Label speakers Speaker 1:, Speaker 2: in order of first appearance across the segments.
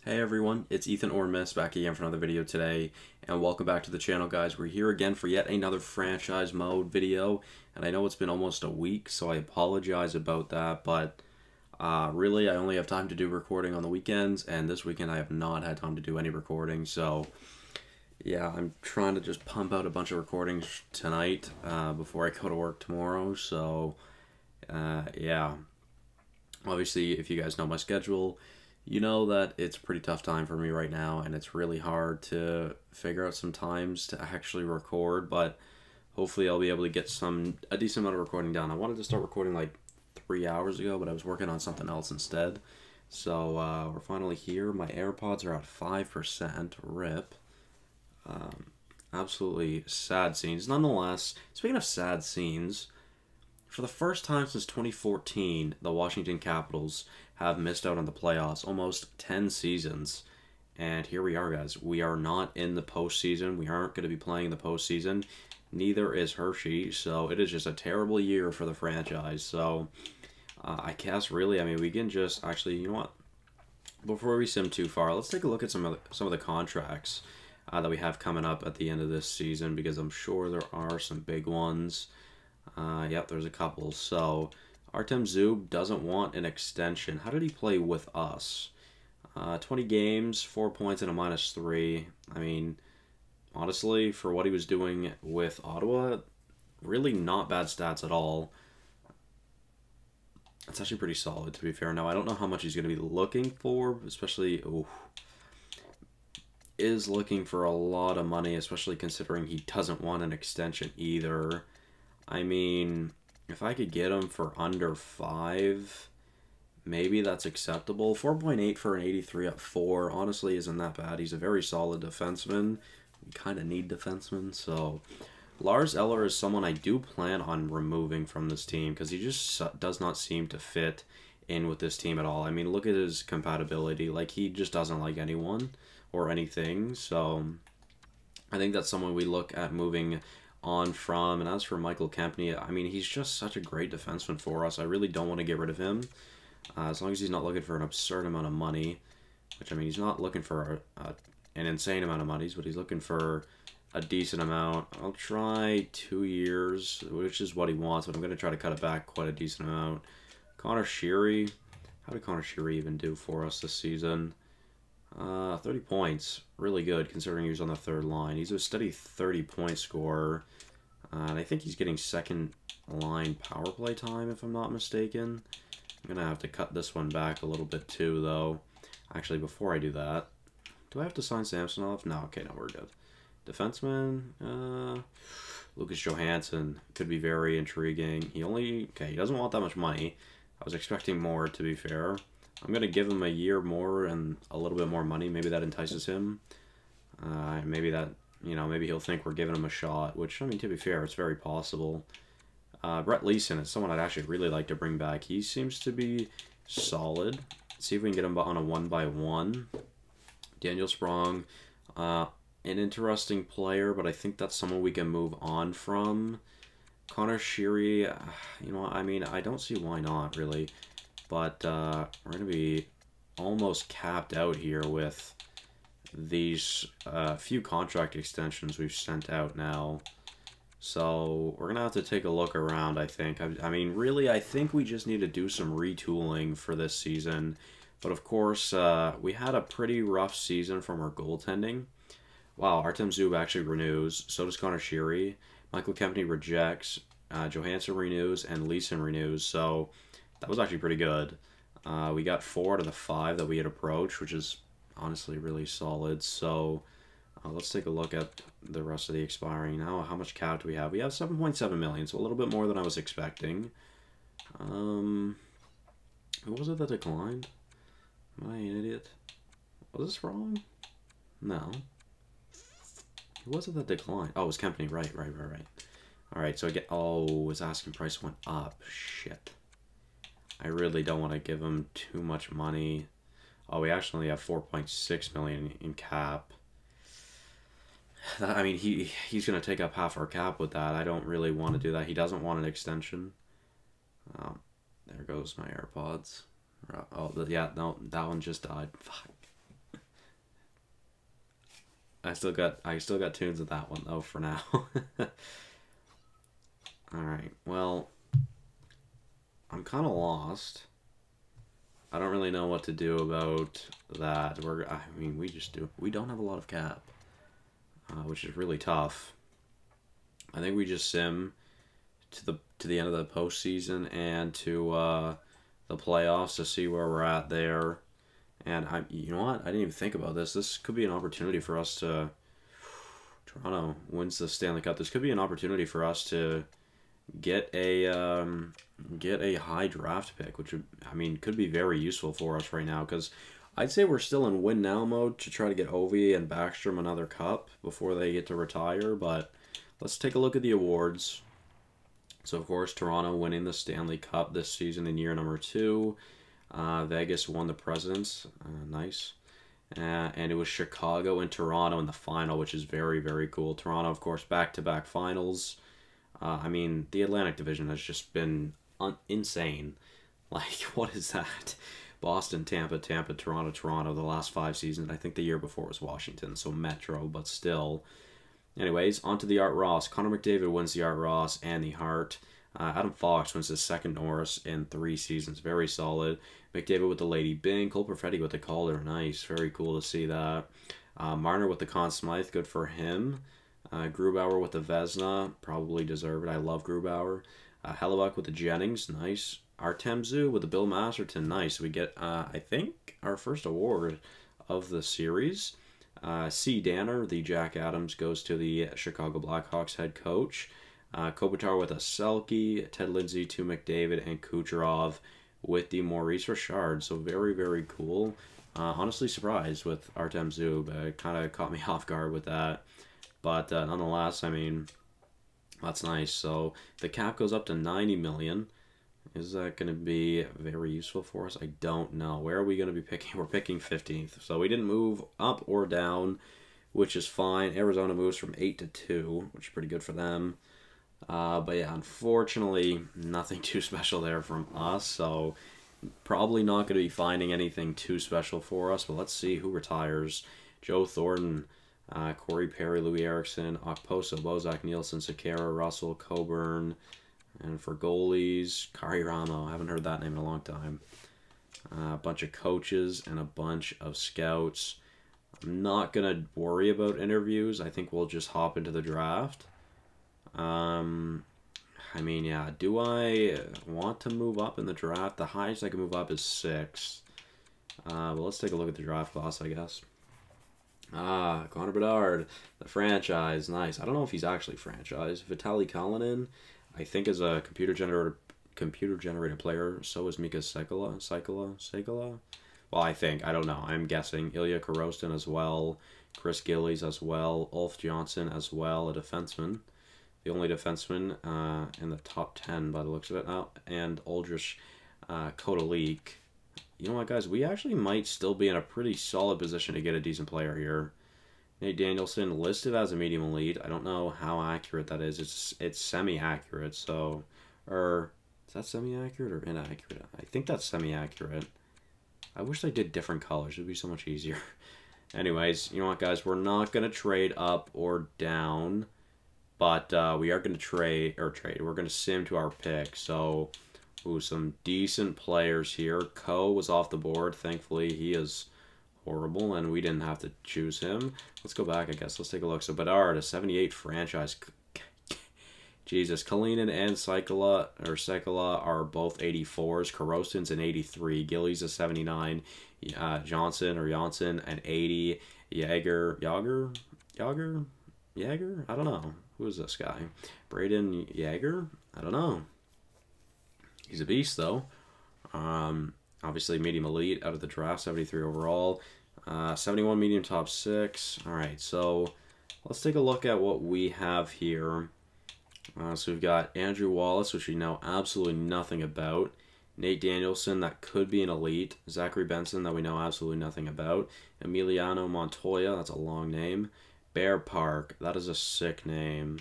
Speaker 1: Hey everyone, it's Ethan or Miss back again for another video today, and welcome back to the channel, guys. We're here again for yet another franchise mode video, and I know it's been almost a week, so I apologize about that, but really I only have time to do recording on the weekends, and this weekend I have not had time to do any recording, so yeah, I'm trying to just pump out a bunch of recordings tonight before I go to work tomorrow, so yeah. Obviously, if you guys know my schedule, you know that it's a pretty tough time for me right now, and it's really hard to figure out some times to actually record, but hopefully I'll be able to get a decent amount of recording done. I wanted to start recording like 3 hours ago, but I was working on something else instead. So we're finally here. My AirPods are at 5%. RIP. Absolutely sad scenes. Nonetheless, speaking of sad scenes, for the first time since 2014, the Washington Capitals have missed out on the playoffs almost 10 seasons. And here we are, guys. We are not in the postseason. We aren't going to be playing the postseason. Neither is Hershey. So it is just a terrible year for the franchise. So I guess really, we can just actually, you know what? Before we sim too far, let's take a look at some of the contracts that we have coming up at the end of this season, because I'm sure there are some big ones. Yep, there's a couple. So, Artem Zub doesn't want an extension. How did he play with us? 20 games, 4 points, and a -3. I mean, honestly, for what he was doing with Ottawa, really not bad stats at all. That's actually pretty solid, to be fair. Now, I don't know how much he's going to be looking for, especially... Ooh, is looking for a lot of money, especially considering he doesn't want an extension either. I mean, if I could get him for under 5, maybe that's acceptable. 4.8 for an 83 at 4 honestly isn't that bad. He's a very solid defenseman. We kind of need defensemen, so... Lars Eller is someone I do plan on removing from this team, because he just does not seem to fit in with this team at all. I mean, look at his compatibility. Like, he just doesn't like anyone or anything, so... I think that's someone we look at moving on from. And as for Michael Kempny, I mean, he's just such a great defenseman for us. I really don't want to get rid of him, as long as he's not looking for an absurd amount of money, which, I mean, he's not looking for an insane amount of money, but he's looking for a decent amount. I'll try 2 years, which is what he wants, but I'm going to try to cut it back quite a decent amount. Connor Sheary, how did Connor Sheary even do for us this season? 30 points, really good considering he was on the third line. He's a steady 30-point scorer, and I think he's getting second line power play time, if I'm not mistaken. I'm gonna have to cut this one back a little bit too, though. Actually, before I do that, do I have to sign Samsonov? No, okay, no, we're good. Defenseman, Lucas Johansen could be very intriguing. He doesn't want that much money. I was expecting more, to be fair. I'm going to give him a year more and a little bit more money. Maybe that entices him. Maybe that, maybe he'll think we're giving him a shot, which, I mean, to be fair, it's very possible. Brett Leeson is someone I'd actually really like to bring back. He seems to be solid. Let's see if we can get him on a 1-by-1. Daniel Sprong, an interesting player, but I think that's someone we can move on from. Connor Sheary, I don't see why not, really. But we're going to be almost capped out here with these few contract extensions we've sent out now. So we're going to have to take a look around, I think. I mean, really, I think we just need to do some retooling for this season. But of course, we had a pretty rough season from our goaltending. Wow, Artem Zub actually renews. So does Connor Sheary. Michael Kempny rejects. Johansen renews, and Leeson renews. So... that was actually pretty good. We got 4 out of the 5 that we had approached, which is honestly really solid. So let's take a look at the rest of the expiring now. How much cap do we have? We have 7.7 million, so a little bit more than I was expecting. Who was it that declined? Am I an idiot? Was this wrong? No. Who was it that declined? Oh, it was Kempny. Right. Alright, so his asking price went up. Shit. I really don't want to give him too much money. Oh, we actually only have 4.6 million in cap. I mean, he's going to take up half our cap with that. I don't really want to do that. He doesn't want an extension. There goes my AirPods. Oh, yeah, no, that one just died. Fuck. I still got tunes of that one though for now. All right. Well, I'm kind of lost. I don't really know what to do about that. I mean, we don't have a lot of cap, which is really tough. I think we just sim to the end of the postseason and to the playoffs to see where we're at there. And you know what? I didn't even think about this. This could be an opportunity for us to. Toronto wins the Stanley Cup. This could be an opportunity for us to get a high draft pick, which would, I mean, could be very useful for us right now, because I'd say we're still in win now mode to try to get Ovi and Backstrom another cup before they get to retire. But let's take a look at the awards. So of course, Toronto winning the Stanley Cup this season in year number 2. Vegas won the Presidents, nice. And it was Chicago and Toronto in the final, which is very, very cool. Toronto, of course, back-to-back finals. I mean, the Atlantic Division has just been insane. Like, what is that? Boston, Tampa, Toronto, Toronto, the last 5 seasons. I think the year before was Washington, so Metro, but still. Anyways, on to the Art Ross. Connor McDavid wins the Art Ross and the Hart. Adam Fox wins his 2nd Norris in 3 seasons. Very solid. McDavid with the Lady Byng. Cole Perfetti with the Calder. Nice. Very cool to see that. Marner with the Conn Smythe. Good for him. Grubauer with the Vezina. Probably deserved. I love Grubauer. Hellebuck with the Jennings. Nice. Artem Zoo with the Bill Masterton. Nice. We get, I think, our first award of the series. C. Danner, the Jack Adams, goes to the Chicago Blackhawks head coach. Kopitar with a Selke, Ted Lindsay to McDavid, and Kucherov with the Maurice Richard. So very, very cool. Honestly surprised with Artem Zub. It kind of caught me off guard with that. But nonetheless, I mean, that's nice. So the cap goes up to $90 million. Is that going to be very useful for us? I don't know. Where are we going to be picking? We're picking 15th. So we didn't move up or down, which is fine. Arizona moves from 8 to 2, which is pretty good for them. But yeah, unfortunately, nothing too special there from us. So probably not going to be finding anything too special for us. But let's see who retires. Joe Thornton, Corey Perry, Louis Erickson, Okposo, Bozak, Nielsen, Sekera, Russell, Coburn. And for goalies, Kari Ramo. I haven't heard that name in a long time. A bunch of coaches and a bunch of scouts. I'm not going to worry about interviews. I think we'll just hop into the draft. I mean, yeah, do I want to move up in the draft? The highest I can move up is 6. But let's take a look at the draft class, I guess. Connor Bedard, the franchise. Nice. I don't know if he's actually franchised. Vitaly Kalinin, I think, is a computer-generated player. So is Mika Sekala? Well, I think. I don't know. I'm guessing. Ilya Korostin as well. Chris Gillies as well. Ulf Johnson as well, a defenseman. The only defenseman in the top 10 by the looks of it now. And Aldrich Kodalik. You know what, guys? We actually might still be in a pretty solid position to get a decent player here. Nate Danielson listed as a medium elite. I don't know how accurate that is. It's semi-accurate, so... Or, is that semi-accurate or inaccurate? I think that's semi-accurate. I wish they did different colors. It would be so much easier. Anyways, you know what, guys? We're not going to trade up or down. But we are going to trade. We're going to sim to our pick. So, ooh, some decent players here. Ko was off the board. Thankfully, he is horrible, and we didn't have to choose him. Let's go back, I guess. Let's take a look. So, Bedard, a 78 franchise. Jesus. Kalinin and Sekala are both 84s. Korostin's an 83. Gillies a 79. Janssen, an 80. Yager? I don't know. Who is this guy? Braden Yager? I don't know. He's a beast, though. Obviously, medium elite out of the draft, 73 overall. 71 medium top 6. All right, so let's take a look at what we have here. So we've got Andrew Wallace, which we know absolutely nothing about. Nate Danielson, that could be an elite. Zachary Benson, that we know absolutely nothing about. Emiliano Montoya, that's a long name. Bear Park, that is a sick name.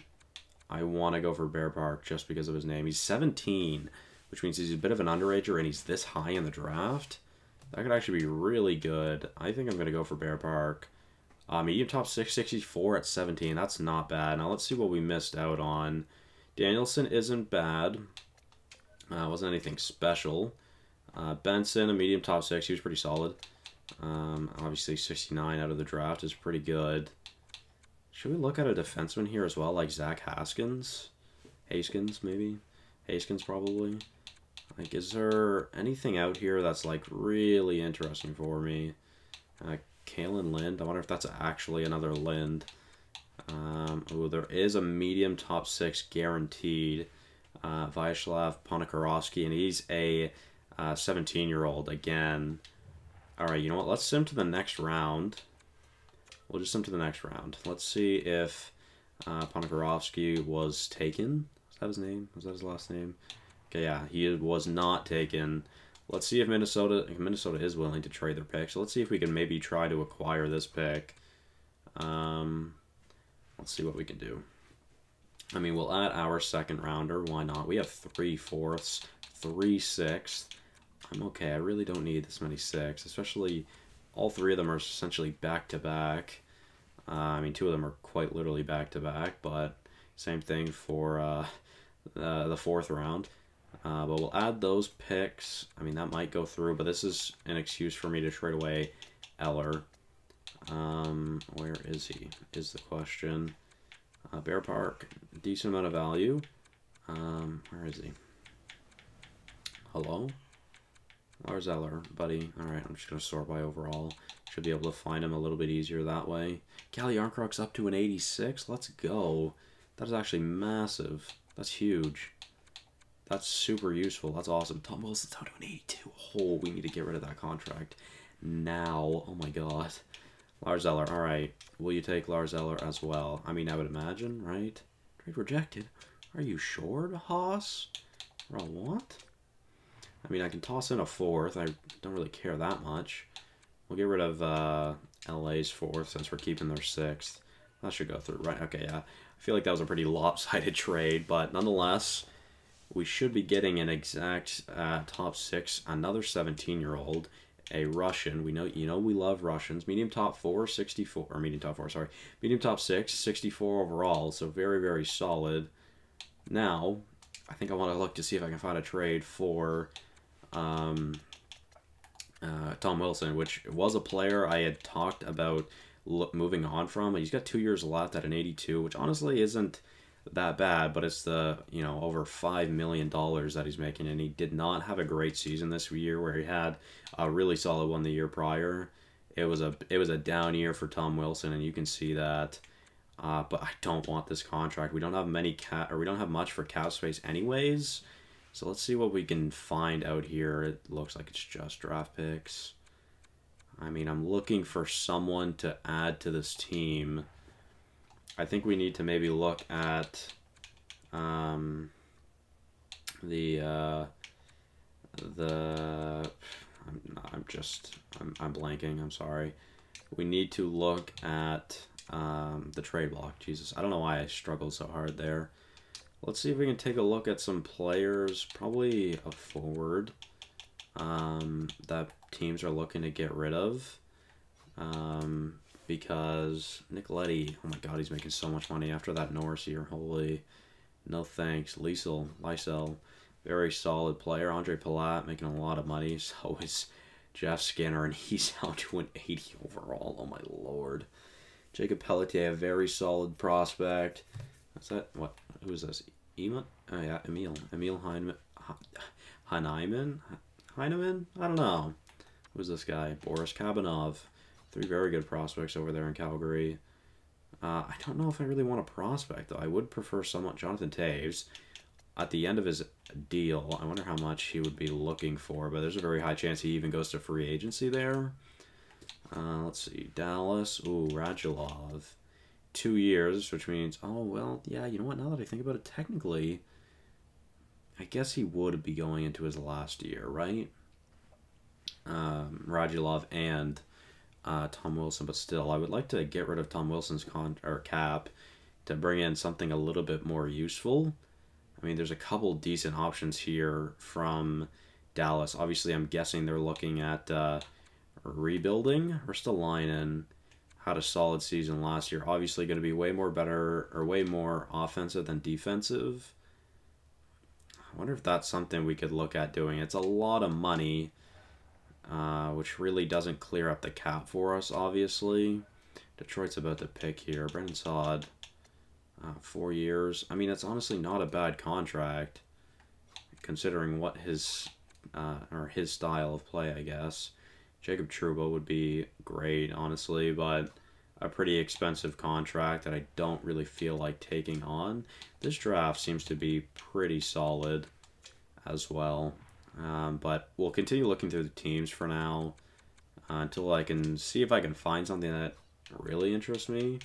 Speaker 1: I want to go for Bear Park just because of his name. He's 17, which means he's a bit of an underager, and he's this high in the draft. That could actually be really good. I think I'm going to go for Bear Park. Medium top 664 at 17. That's not bad. Now let's see what we missed out on. Danielson isn't bad. Wasn't anything special. Benson, a medium top 6. He was pretty solid. Obviously 69 out of the draft is pretty good. Should we look at a defenseman here as well, like Zach Haskins? Haskins, maybe? Haskins, probably. Like, is there anything out here that's, like, really interesting for me? Kalen Lind. I wonder if that's actually another Lind. Oh, there is a medium top 6 guaranteed. Vyacheslav Ponikarovsky, and he's a 17-year-old again. Alright, you know what? Let's sim to the next round. We'll just sim to the next round. Let's see if Ponikarovsky was taken. Is that his name? Was that his last name? Okay, yeah, he was not taken. Let's see if Minnesota is willing to trade their pick. So let's see if we can maybe try to acquire this pick. Let's see what we can do. I mean, we'll add our second rounder. Why not? We have 3 fourths, 3 sixths. I'm okay. I really don't need this many sixths, especially all 3 of them are essentially back-to-back. I mean, 2 of them are quite literally back-to-back, but same thing for the 4th round. But we'll add those picks. I mean, that might go through, but this is an excuse for me to trade away Eller. Where is he, is the question. Bear Park, decent amount of value. Where is he? Hello? Lars Eller, buddy. Alright, I'm just going to sort by overall. Should be able to find him a little bit easier that way. Calle Yarncrocs up to an 86. Let's go. That is actually massive. That's huge. That's super useful. That's awesome. Tom Wilson's down to an 82. Oh, we need to get rid of that contract now. Oh my god. Lars Eller. Alright. Will you take Lars Eller as well? I mean, I would imagine, right? Trade rejected. Are you sure, Haas? Bro, what? I mean, I can toss in a 4th. I don't really care that much. We'll get rid of LA's 4th since we're keeping their 6th. That should go through, right? Okay, yeah. I feel like that was a pretty lopsided trade, but nonetheless, we should be getting an exact top 6, another 17-year-old, a Russian. We know, we love Russians. Medium top 4, 64, or medium top 4, sorry. Medium top 6, 64 overall, so very, very solid. Now, I think I want to look to see if I can find a trade for Tom Wilson, which was a player I had talked about moving on from. He's got 2 years left at an 82, which honestly isn't that bad, but it's the, over $5 million that he's making, and he did not have a great season this year where he had a really solid one the year prior. It was a down year for Tom Wilson, and you can see that. But I don't want this contract. We don't have we don't have much for cap space anyways. So let's see what we can find out here. It looks like it's just draft picks. I mean, I'm looking for someone to add to this team. I think we need to maybe look at I'm blanking. I'm sorry. We need to look at the trade block. Jesus, I don't know why I struggled so hard there. Let's see if we can take a look at some players, probably a forward, that teams are looking to get rid of. Because Nick Leddy, oh my god, he's making so much money after that Norris year. Holy, no thanks. Lysell, very solid player. Andre Palat making a lot of money. So is Jeff Skinner, and he's out to an 80 overall. Oh my lord. Jacob Pelletier, a very solid prospect. What's that? What? Who is this? Emil? Oh yeah, Emil Heineman. Heineman? I don't know. Who's this guy? Boris Kabanov. 3 very good prospects over there in Calgary. I don't know if I really want a prospect, though. I would prefer somewhat Jonathan Taves. At the end of his deal, I wonder how much he would be looking for, but there's a very high chance he even goes to free agency there. Let's see. Dallas. Ooh, Radulov. 2 years, which means, oh, well, yeah, you know what? Now that I think about it, technically, I guess he would be going into his last year, right? Radulov and Tom Wilson, but still, I would like to get rid of Tom Wilson's cap to bring in something a little bit more useful. I mean, there's a couple decent options here from Dallas. Obviously, I'm guessing they're looking at rebuilding. Ristolainen, had a solid season last year. Obviously going to be way more better or way more offensive than defensive. I wonder if that's something we could look at doing. It's a lot of money, which really doesn't clear up the cap for us, obviously. Detroit's about to pick here. Brendan Saad, 4 years. I mean, it's honestly not a bad contract, considering what his style of play, I guess. Jacob Trouba would be great, honestly, but a pretty expensive contract that I don't really feel like taking on. This draft seems to be pretty solid as well. But we'll continue looking through the teams for now until I can see if I can find something that really interests me.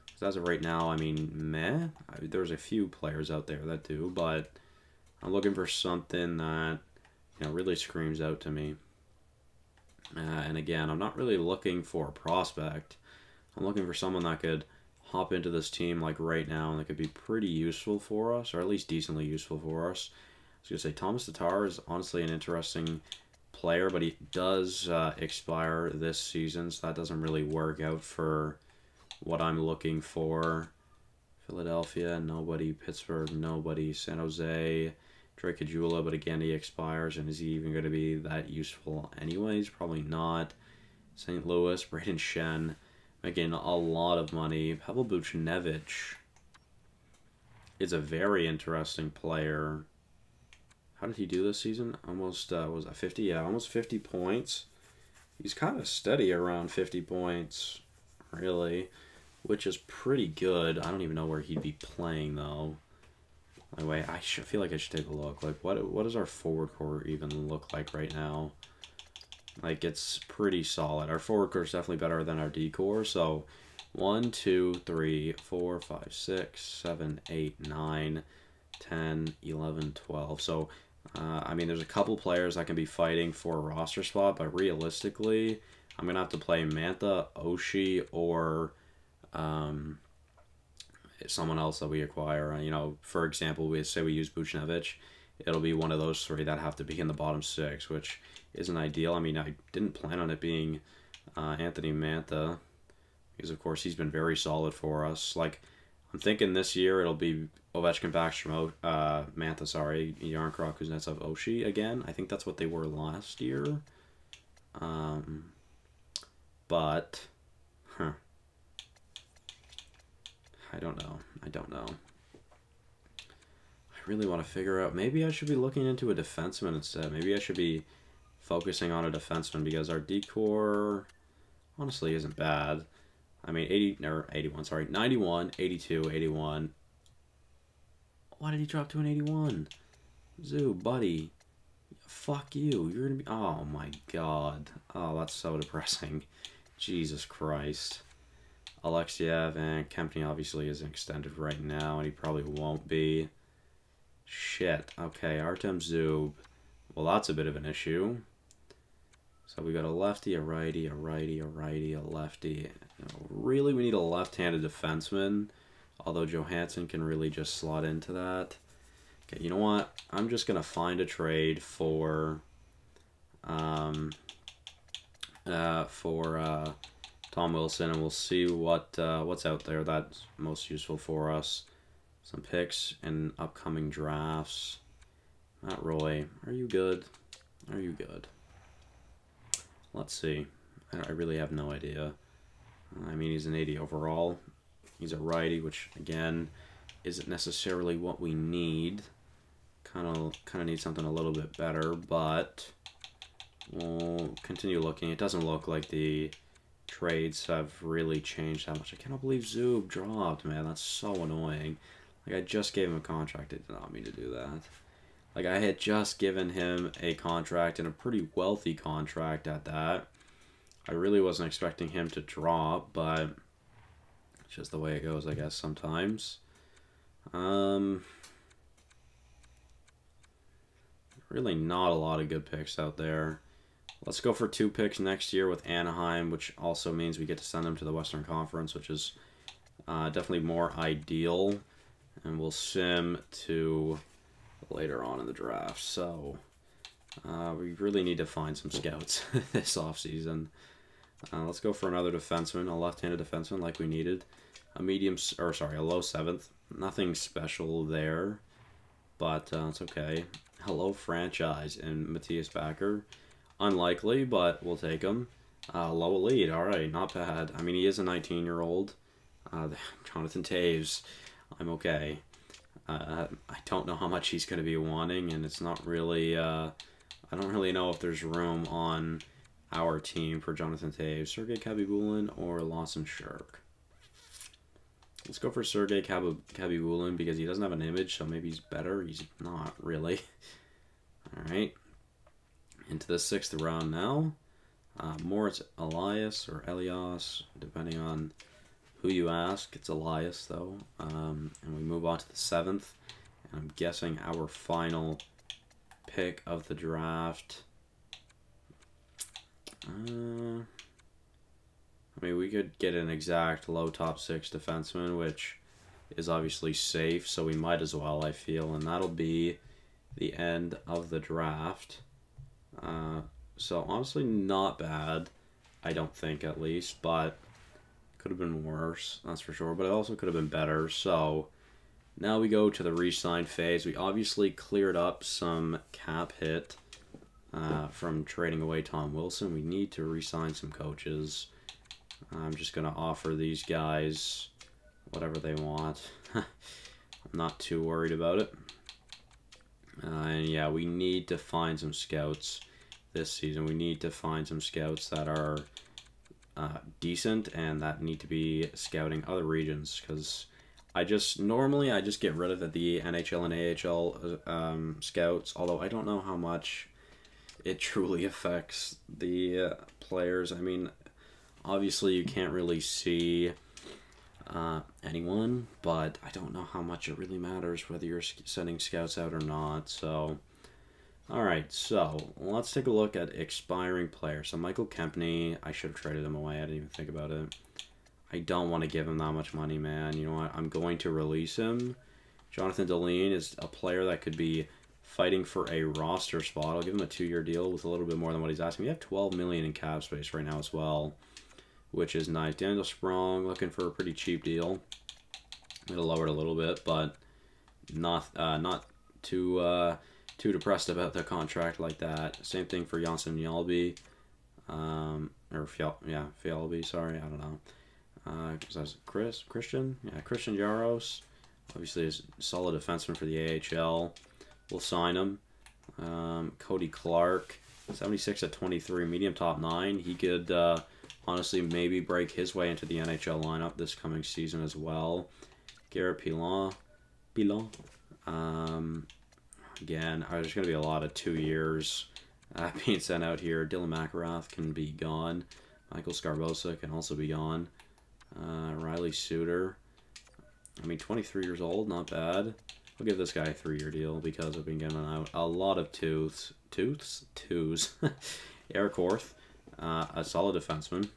Speaker 1: Because as of right now, I mean, meh. There's a few players out there that do, but I'm looking for something that, you know, really screams out to me. And again, I'm not really looking for a prospect. I'm looking for someone that could hop into this team like right now and that could be pretty useful for us, or at least decently useful for us. I was going to say Thomas Tatar is honestly an interesting player, but he does expire this season, so that doesn't really work out for what I'm looking for. Philadelphia, nobody. Pittsburgh, nobody. San Jose, Drake Kajula, but again, he expires, and is he even going to be that useful anyways? Probably not. St. Louis, Braden Shen, making a lot of money. Pavel Buchnevich is a very interesting player. How did he do this season? Almost, was that 50? Yeah, almost 50 points. He's kind of steady around 50 points, really, which is pretty good. I don't even know where he'd be playing, though. Anyway, I feel like I should take a look. Like, what does our forward core even look like right now? Like, it's pretty solid. Our forward core is definitely better than our D core. So, 1, 2, 3, 4, 5, 6, 7, 8, 9, 10, 11, 12. So, I mean, there's a couple players that can be fighting for a roster spot, but realistically, I'm going to have to play Mantha, Oshie, or someone else that we acquire. You know, for example, we say we use Buchnevich, it'll be one of those three that have to be in the bottom 6, which isn't ideal. I mean, I didn't plan on it being Anthony Mantha, because of course he's been very solid for us. Like, I'm thinking this year it'll be Ovechkin, Backstrom, Mantha, sorry, Yarncroc, Kuznetsov, Oshie again. I think that's what they were last year. But, I don't know. I really want to figure out, maybe I should be looking into a defenseman instead. Maybe I should be focusing on a defenseman, because our D-core honestly isn't bad. I mean, 91, 82, 81. Why did he drop to an 81? Zoo, buddy. Fuck you. You're gonna be... Oh, my God. Oh, that's so depressing. Jesus Christ. Alexiev and Kempny obviously isn't extended right now, and he probably won't be. Shit. Okay, Artem Zub. Well, that's a bit of an issue. So we got a lefty, a righty, a righty, a righty, a lefty. You know, really, we need a left-handed defenseman, although Johansen can really just slot into that. Okay, you know what? I'm just going to find a trade for Tom Wilson, and we'll see what's out there that's most useful for us. Some picks in upcoming drafts. Matt Roy, are you good? Are you good? Let's see. I really have no idea. I mean, he's an 80 overall. He's a righty, which, again, isn't necessarily what we need. Kind of need something a little bit better, but we'll continue looking. It doesn't look like the trades have really changed that much. I cannot believe Zub dropped, man. That's so annoying. Like, I just gave him a contract. I did not mean to do that. Like, I had just given him a contract, and a pretty wealthy contract at that. I really wasn't expecting him to drop, but it's just the way it goes, I guess, sometimes. Really not a lot of good picks out there. Let's go for 2 picks next year with Anaheim, which also means we get to send them to the Western Conference, which is definitely more ideal. And we'll sim to later on in the draft. So we really need to find some scouts this offseason. Let's go for another defenseman, a left-handed defenseman like we needed. A a low 7th. Nothing special there, but it's okay. Hello franchise and Matthias Backer. Unlikely, but we'll take him. Low elite, alright, not bad. I mean, he is a 19-year-old. Jonathan Toews, I'm okay. I don't know how much he's going to be wanting, and it's not really, I don't really know if there's room on our team for Jonathan Toews. Sergei Khabibulin or Lawson Shirk. Let's go for Sergei Khabibulin because he doesn't have an image, so maybe he's better. He's not really. Alright. Into the 6th round now. Moritz Elias or Elias, depending on who you ask. It's Elias, though. And we move on to the 7th. And I'm guessing our final pick of the draft. I mean, we could get an exact low top 6 defenseman, which is obviously safe, so we might as well, I feel. And that'll be the end of the draft. So, honestly, not bad. I don't think, at least, but could have been worse, that's for sure. But it also could have been better. So, now we go to the Resign Phase. We obviously cleared up some cap hit from trading away Tom Wilson. We need to re-sign some coaches. I'm just going to offer these guys whatever they want. I'm not too worried about it. And yeah, we need to find some scouts this season. We need to find some scouts that are decent and that need to be scouting other regions, because normally I just get rid of the NHL and AHL scouts, although I don't know how much it truly affects the players. I mean, obviously you can't really see anyone, but I don't know how much it really matters whether you're sending scouts out or not. So, alright, so let's take a look at expiring players. So Michael Kempny, I should have traded him away. I didn't even think about it. I don't want to give him that much money, man. You know what? I'm going to release him. Jonathan Deline is a player that could be fighting for a roster spot. I'll give him a 2-year deal with a little bit more than what he's asking. We have $12 million in cap space right now as well, which is nice. Daniel Sprong looking for a pretty cheap deal. I'm gonna lower it a little bit, but not too depressed about the contract like that. Same thing for Janssen Yalby, Fialby. Sorry, I don't know. Because that's Christian Jaros. Obviously, is a solid defenseman for the AHL. We'll sign him. Cody Clark, 76 at 23, medium top 9. He could honestly maybe break his way into the NHL lineup this coming season as well. Garrett Pilon. Again, there's going to be a lot of 2 years being sent out here. Dylan McIlrath can be gone. Michael Scarbosa can also be gone. Riley Suter. I mean, 23 years old, not bad. I'll give this guy a 3-year deal because I've been getting out a lot of twos. Eric Orth, a solid defenseman.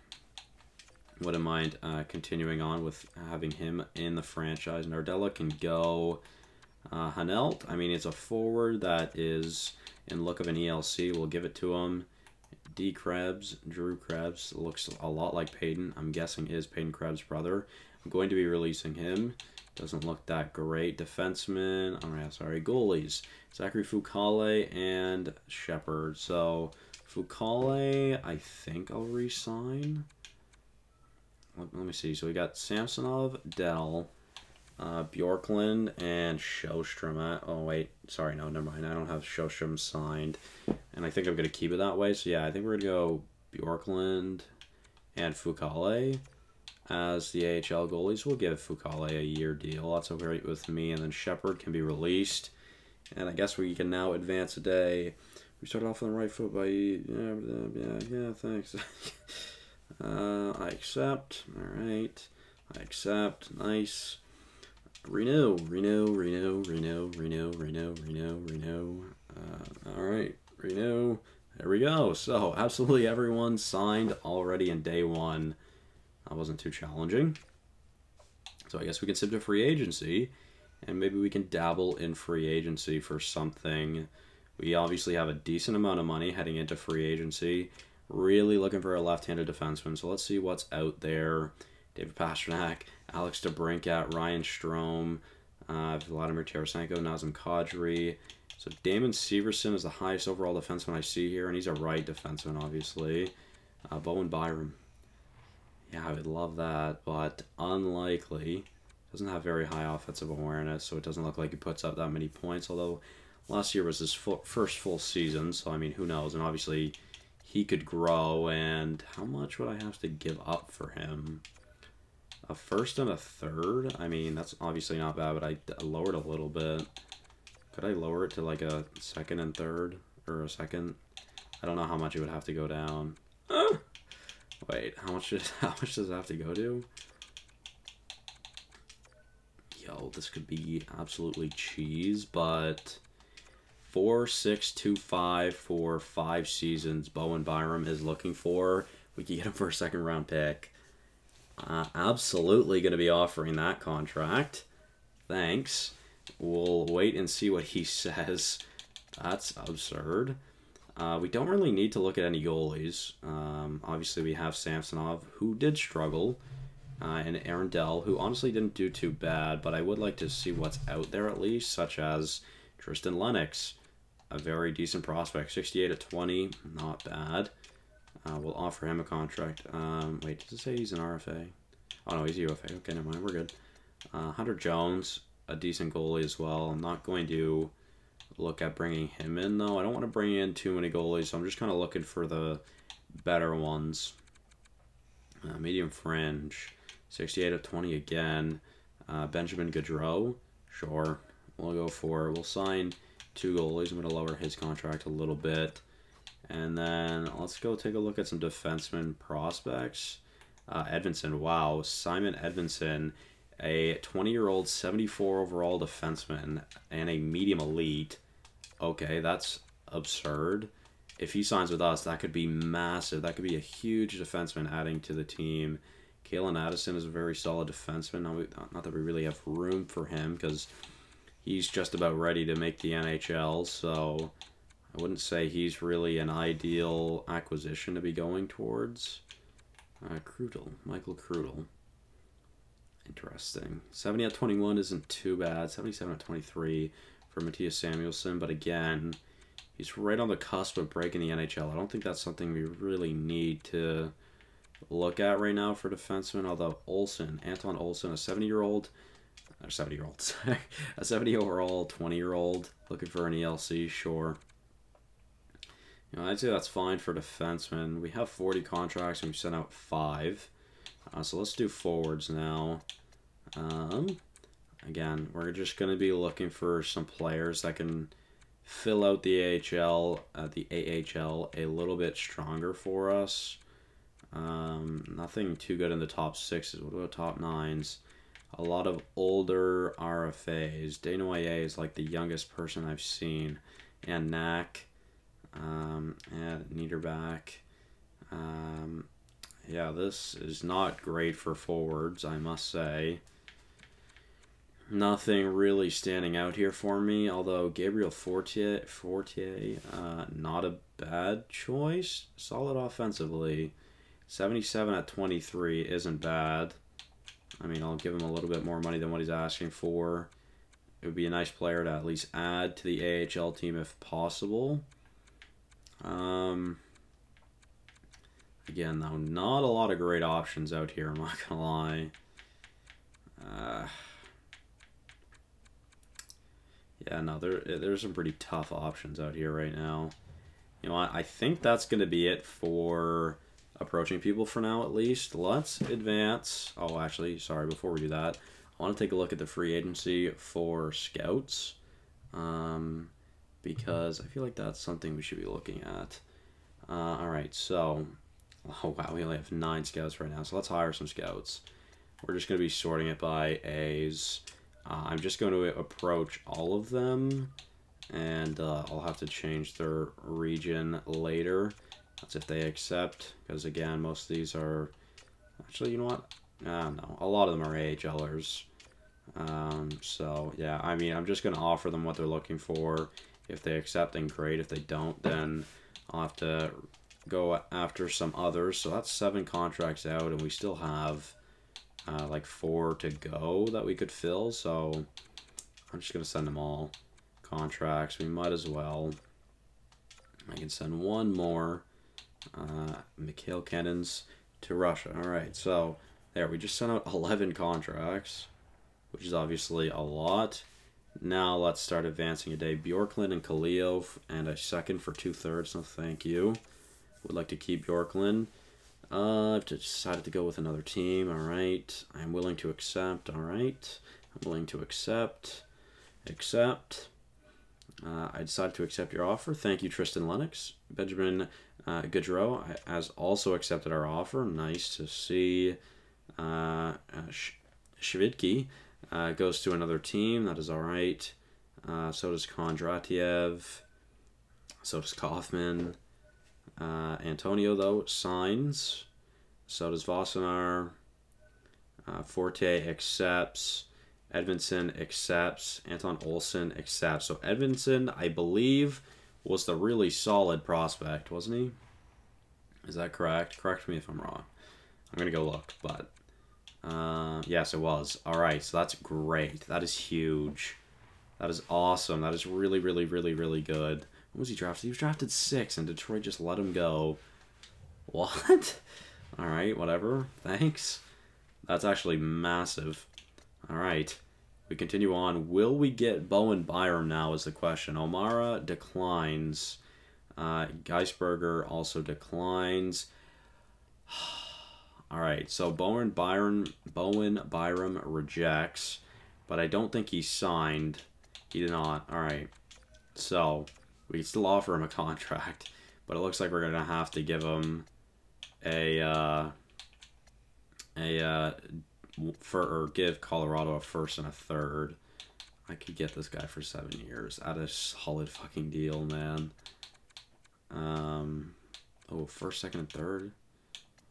Speaker 1: Wouldn't mind continuing on with having him in the franchise. Nardella can go. Hanelt, I mean, it's a forward that is in look of an ELC. We'll give it to him. Drew Krebs, looks a lot like Peyton. I'm guessing is Peyton Krebs' brother. I'm going to be releasing him. Doesn't look that great. Defenseman, goalies. Zachary Foucault and Shepard. So, Foucault, I think I'll re-sign. Let me see. So, we got Samsonov, Dell, Bjorklund, and Sjostrom. Oh, wait. Sorry, no, never mind. I don't have Sjostrom signed. And I think I'm going to keep it that way. So, yeah, I think we're going to go Bjorklund and Foucault as the AHL goalies. We'll give Foucault a 1-year deal. That's okay with me. And then Shepard can be released. And I guess we can now advance a day. We started off on the right foot by... Yeah, thanks. I accept. All right. I accept. Nice. Renew. All right. Renew. There we go. So, absolutely everyone signed already in day 1. That wasn't too challenging. So I guess we can sip to free agency, and maybe we can dabble in free agency for something. We obviously have a decent amount of money heading into free agency. really looking for a left-handed defenseman. So let's see what's out there. David Pastrnak, Alex DeBrincat, Ryan Strome, Vladimir Tarasenko, Nazem Kadri. So Damon Severson is the highest overall defenseman I see here, and he's a right defenseman, obviously. Bowen Byram. Yeah, I would love that, but unlikely. Doesn't have very high offensive awareness, so it doesn't look like he puts up that many points, although last year was his first full season, so I mean, who knows? And obviously, he could grow, and how much would I have to give up for him? A first and a third? I mean, that's obviously not bad, but I lowered a little bit. Could I lower it to like a second and third? Or a second? I don't know how much it would have to go down. Wait, how much does it have to go to? Yo, this could be absolutely cheese, but 4.625 for 5 seasons Bowen Byram is looking for. We could get him for a second-round pick. Absolutely going to be offering that contract. Thanks. We'll wait and see what he says. That's absurd. We don't really need to look at any goalies. Obviously, we have Samsonov, who did struggle, and Aaron Dell, who honestly didn't do too bad, but I would like to see what's out there at least, such as Tristan Lennox, a very decent prospect, 68 at 20, not bad. We'll offer him a contract. Wait, does it say he's an RFA? Oh, no, he's a UFA. Okay, never mind, we're good. Hunter Jones, a decent goalie as well. I'm not going to look at bringing him in, though. I don't want to bring in too many goalies, so I'm just kind of looking for the better ones. Medium fringe, 68 of 20 again. Benjamin Gaudreau, sure. We'll sign 2 goalies. I'm going to lower his contract a little bit. And then let's go take a look at some defenseman prospects. Edvinsson, wow. Simon Edvinsson, a 20-year-old 74 overall defenseman and a medium elite. Okay, that's absurd. If he signs with us, that could be massive. That could be a huge defenseman adding to the team. Kalen Addison is a very solid defenseman. Not that we really have room for him because he's just about ready to make the NHL, so I wouldn't say he's really an ideal acquisition to be going towards. Michael Krudel. Interesting. 70 at 21 isn't too bad. 77 at 23 for Matthias Samuelsson, but again, he's right on the cusp of breaking the NHL. I don't think that's something we really need to look at right now for defensemen, although Anton Olsen, a 70-year-old, a 70 overall, 20-year-old, looking for an ELC, sure. You know, I'd say that's fine for defensemen. We have 40 contracts and we've sent out 5. So let's do forwards now. Again, we're just going to be looking for some players that can fill out the AHL a little bit stronger for us. Nothing too good in the top 6s. What about top 9s? A lot of older RFAs. Desnoyers is like the youngest person I've seen. And Knack. And Niederbach. Yeah, this is not great for forwards, I must say. Nothing really standing out here for me, although Gabriel Fortier, not a bad choice. Solid offensively. 77 at 23 isn't bad. I mean, I'll give him a little bit more money than what he's asking for. It would be a nice player to at least add to the AHL team if possible. Again, though, not a lot of great options out here, I'm not going to lie. Yeah, no, there's some pretty tough options out here right now. You know, I think that's going to be it for approaching people for now, at least. Let's advance. Oh, actually, sorry, before we do that, I want to take a look at the free agency for scouts. Because I feel like that's something we should be looking at. Alright, so... Oh, wow, we only have 9 scouts right now, so let's hire some scouts. We're just going to be sorting it by A's. I'm just going to approach all of them, and I'll have to change their region later. That's if they accept, because again, most of these are... Actually, you know what? No, a lot of them are AHLers. So, yeah, I mean, I'm just going to offer them what they're looking for. If they accept, then great. If they don't, then I'll have to go after some others. So that's 7 contracts out, and we still have like 4 to go that we could fill. So I'm just going to send them all contracts. We might as well. I can send one more. Mikhail Cannons to Russia. All right, so there, we just sent out 11 contracts, which is obviously a lot. Now let's start advancing a day. Bjorklund and Kaleo and a second for 2/3. No, thank you. Would like to keep Bjorklund. I've decided to go with another team. All right, I'm willing to accept. All right, I'm willing to accept. Accept. I decided to accept your offer. Thank you, Tristan Lennox. Benjamin Gaudreau has also accepted our offer. Nice to see. Shvidki goes to another team. That is all right. So does Kondratiev. So does Kaufman. Antonio, though, signs. So does Vossinar. Forte accepts. Edmondson accepts. Anton Olsen accepts. So Edmondson, I believe, was the really solid prospect, wasn't he? Is that correct? Correct me if I'm wrong. I'm going to go look, but yes, it was. All right, so that's great. That is huge. That is awesome. That is really, really, really, really good. When was he drafted? He was drafted 6, and Detroit just let him go. What? All right, whatever. Thanks. That's actually massive. All right. We continue on. Will we get Bowen Byram now is the question. O'Mara declines. Geisberger also declines. All right, so Bowen Byram rejects, but I don't think he signed. He did not. All right, so we still offer him a contract, but it looks like we're gonna have to give him or give Colorado a first and a third. I could get this guy for 7 years. That is a solid fucking deal, man. Oh, first, second, and third?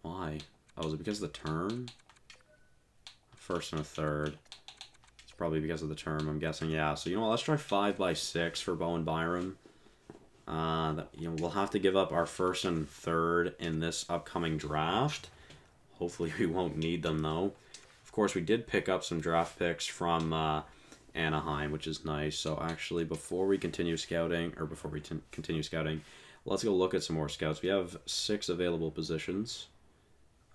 Speaker 1: Why? Oh, is it because of the term? First and a third. It's probably because of the term, I'm guessing. Yeah, so you know what? Let's try 5x6 for Bowen Byram. We'll have to give up our first and third in this upcoming draft. Hopefully we won't need them, though. Of course, we did pick up some draft picks from Anaheim, which is nice. So actually, before we continue scouting, let's go look at some more scouts. We have 6 available positions.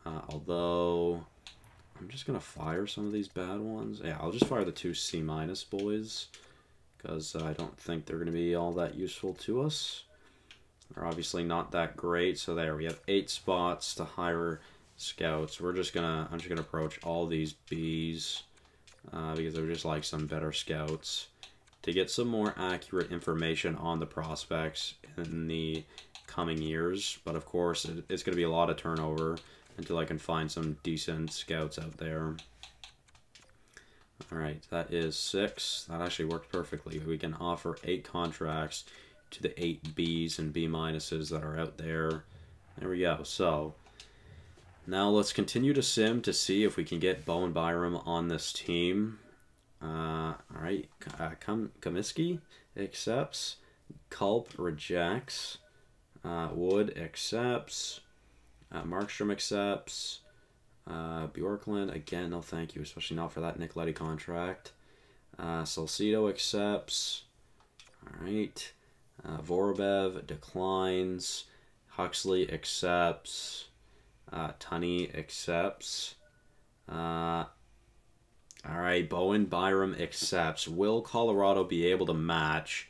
Speaker 1: Although, I'm just going to fire some of these bad ones. Yeah, I'll just fire the 2 C- boys, because I don't think they're going to be all that useful to us. They're obviously not that great. So there, we have 8 spots to hire scouts. I'm just gonna approach all these Bs because they're just like some better scouts to get some more accurate information on the prospects in the coming years. But of course, it's going to be a lot of turnover until I can find some decent scouts out there. All right, that is 6. That actually worked perfectly. We can offer 8 contracts to the 8 Bs and B- that are out there. There we go. So now let's continue to sim to see if we can get Bowen Byram on this team. All right, Comiskey accepts. Culp rejects. Wood accepts. Markstrom accepts. Bjorklund, again, no thank you, especially not for that Nick Leddy contract. Salcido accepts. All right. Vorobev declines. Huxley accepts. Tunney accepts. All right, Bowen Byram accepts. Will Colorado be able to match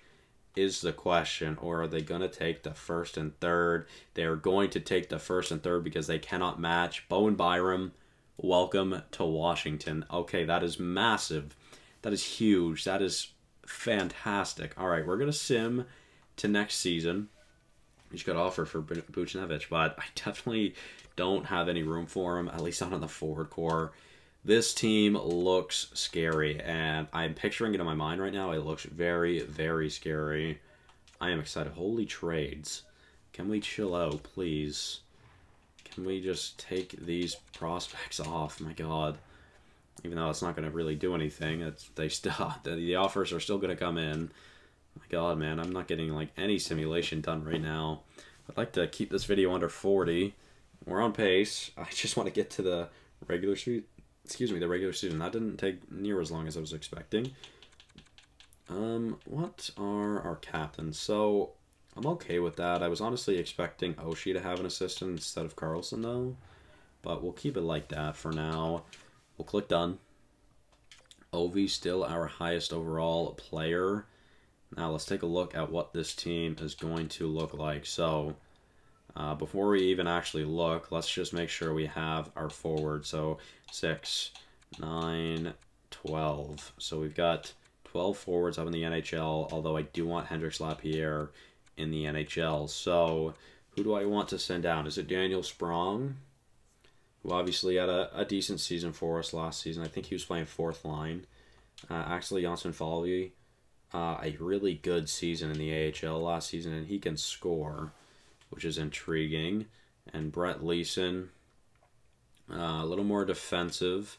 Speaker 1: is the question, or are they going to take the first and third? They're going to take the first and third because they cannot match. Bowen Byram, welcome to Washington. Okay, that is massive. That is huge. That is fantastic. All right, we're going to sim to next season. We just got offer for Buchnevich, but I definitely don't have any room for him, at least not on the forward core. This team looks scary, and I'm picturing it in my mind right now. It looks very, very scary. I am excited. Holy trades. Can we chill out, please? Can we just take these prospects off? My God. Even though it's not going to really do anything, the offers are still going to come in. My God, man, I'm not getting like any simulation done right now. I'd like to keep this video under 40. We're on pace. I just want to get to the regular season. Excuse me, the regular season. That didn't take near as long as I was expecting. What are our captains? So, I'm okay with that. I was honestly expecting Oshie to have an assistant instead of Karlsson, though. But we'll keep it like that for now. We'll click done. Ovi's still our highest overall player. Now, let's take a look at what this team is going to look like. So, before we even actually look, let's just make sure we have our forward. So, 6, 9, 12. So, we've got 12 forwards up in the NHL, although I do want Hendrix Lapierre in the NHL. So, who do I want to send down? Is it Daniel Sprong, who obviously had a decent season for us last season? I think he was playing fourth line. Actually, Johansen Foley, a really good season in the AHL last season, and he can score, which is intriguing. And Brett Leeson, a little more defensive,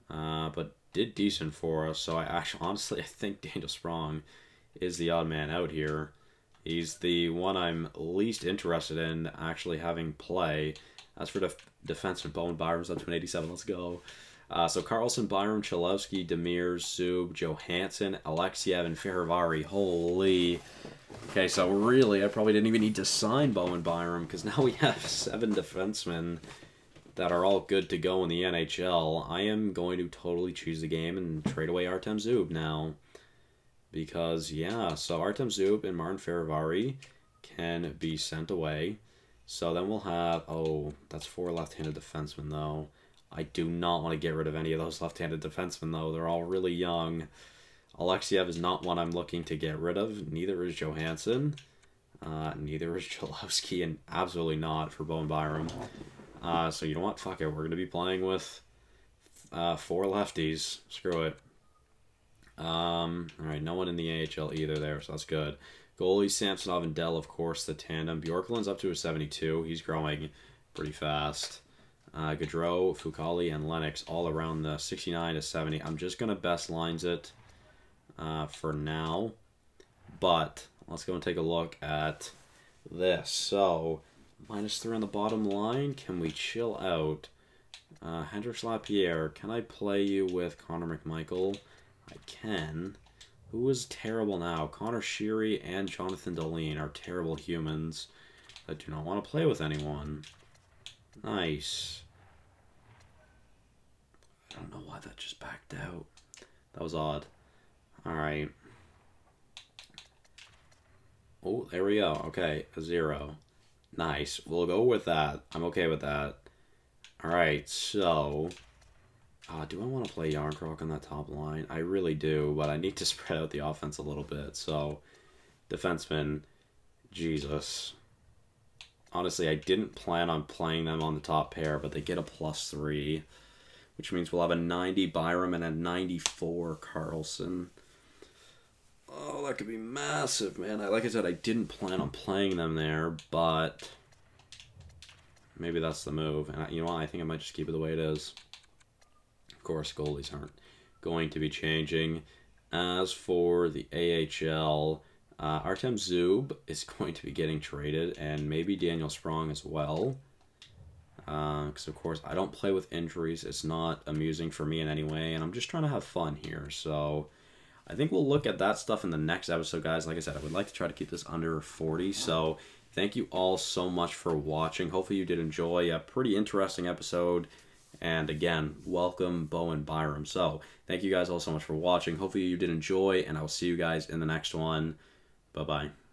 Speaker 1: but did decent for us. So I think Daniel Sprong is the odd man out here. He's the one I'm least interested in actually having play. As for defenseman, Bowen Byram's up to an 87. Let's go. So Karlsson, Byram, Chalowski, Demers, Zub, Johansen, Alexiev, and Fehérváry. Holy. Okay, so really, I probably didn't even need to sign Bowen Byram, because now we have 7 defensemen that are all good to go in the NHL. I am going to totally choose the game and trade away Artem Zub now. Because, yeah, so Artem Zub and Martin Fehérváry can be sent away. So then we'll have, oh, that's 4 left-handed defensemen, though. I do not want to get rid of any of those left-handed defensemen, though. They're all really young. Alexiev is not one I'm looking to get rid of. Neither is Johansen. Neither is Chalowski, and absolutely not for Bowen Byram. So you know what? Fuck it. We're going to be playing with 4 lefties. Screw it. Alright, no one in the AHL either there, so that's good. Goalies, Samsonov and Dell, of course, the tandem. Bjorklund's up to a 72. He's growing pretty fast. Gaudreau, Fucali, and Lennox all around the 69 to 70. I'm just going to best lines it for now. But let's go and take a look at this. So, -3 on the bottom line. Can we chill out? Hendrix Lapierre, can I play you with Connor McMichael? I can. Who is terrible now? Connor Sheary and Jonathan Dolene are terrible humans that do not want to play with anyone. Nice. I don't know why that just backed out. That was odd. Alright. Oh, there we go. Okay, a 0. Nice. We'll go with that. I'm okay with that. Alright, so... do I want to play Yarncroc on that top line? I really do, but I need to spread out the offense a little bit. So, defenseman, Jesus. Honestly, I didn't plan on playing them on the top pair, but they get a +3, which means we'll have a 90 Byram and a 94 Karlsson. Oh, that could be massive, man. Like I said, I didn't plan on playing them there, but maybe that's the move. And you know what? I think I might just keep it the way it is. Of course, goalies aren't going to be changing. As for the AHL, Artem Zub is going to be getting traded, and maybe Daniel Sprong as well. Because, of course, I don't play with injuries. It's not amusing for me in any way, and I'm just trying to have fun here. So I think we'll look at that stuff in the next episode, guys. Like I said, I would like to try to keep this under 40. So thank you all so much for watching. Hopefully you did enjoy a pretty interesting episode. And again, welcome Bowen Byram. So thank you guys all so much for watching. Hopefully you did enjoy, and I'll see you guys in the next one. Bye-bye.